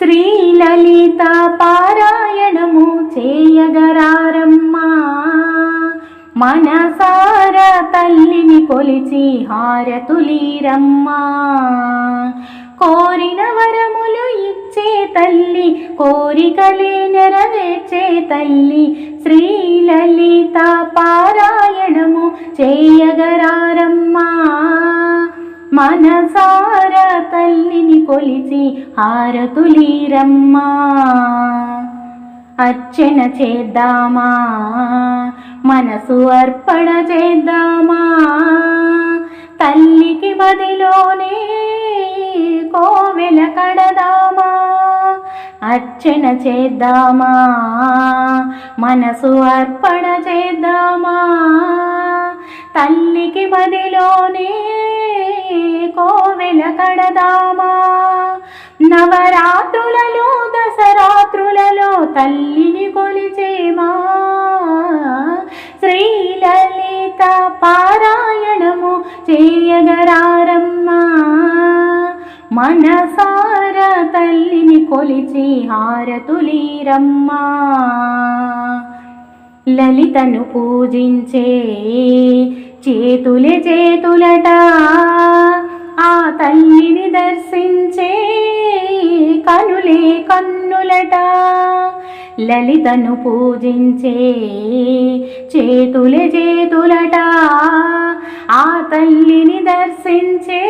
శ్రీలలిత పారాయణము చేయగరారమ్మా, మనసార తల్లిని కొలిచి హారతులీరమ్మా. కోరిన వరములు ఇచ్చే తల్లి, కోరికలే నెరవేర్చే తల్లి. శ్రీలలిత పారాయణము చేయగరారమ్మా, మనసార తల్లిని కొలిచి హారతులీరమ్మా. అర్చన చేద్దామా, మనసు అర్పణ చేద్దామా, తల్లికి మదిలోనే కోవెల కడదామా. అర్చన చేద్దామా, మనసు అర్పణ చేద్దామా, తల్లికి మదిలోనే కోవెల కడదామా. నవరాత్రులలో దసరాత్రులలో తల్లిని కొలిచేమా, శ్రీలలిత పారాయణము చేయగరారమ్మా, మనసార తల్లిని కొలిచి హారతులీరమ్మా. లలితను పూజించే చేతులే చేతులట, ఆ తల్లిని దర్శించే కనులే కన్నులట. లలితను పూజించే చేతులే చేతులట, ఆ తల్లిని దర్శించే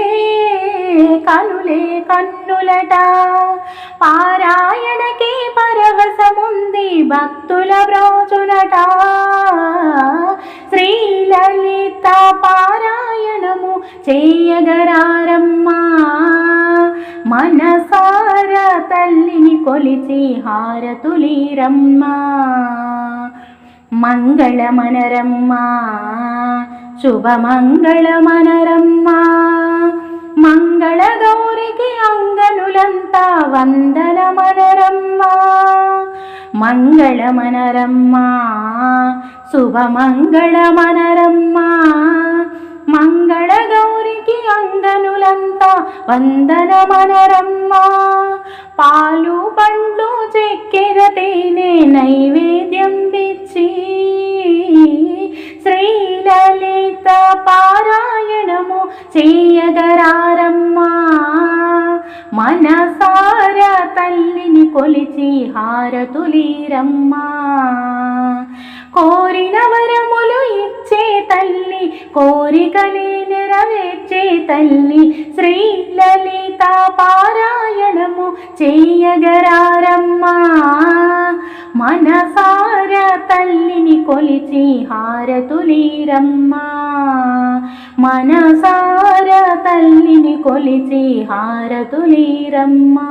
కనులే కన్నులట. పారాయణకి పరవశముంది భక్తుల బ్రోచునట, శ్రీలలిత పారాయణము చేయగరారమ్మా, మనసార తల్లిని కొలిచి హారతులీరమ్మా. మంగళమనరమ్మా, శుభమంగళమనరమ్మా, మంగళ గౌరికి అంగనులంతా వందనమనరమ్మా. మంగళమనరమ్మా, శుభమంగళమనరమ్మా, మంగళ గౌరికి అంగనులంతా వందనమనరమ్మా. పాలు పండ్లు చక్కెర తేనె నైవేద్యం తెచ్చి, శ్రీలలిత పారాయణము చేయగరారమ్మా, మనసార తల్లిని కొలిచి హారతులీరమ్మా. కోరిన వరములు ఇచ్చే తల్లి, కోరికలే నెరవేర్చే తల్లి. శ్రీలలిత పారాయణము చేయగరారమ్మా, మనసార తల్లిని కొలిచి హారతులీరమ్మా, మనసార తల్లిని కొలిచి హారతులీరమ్మా.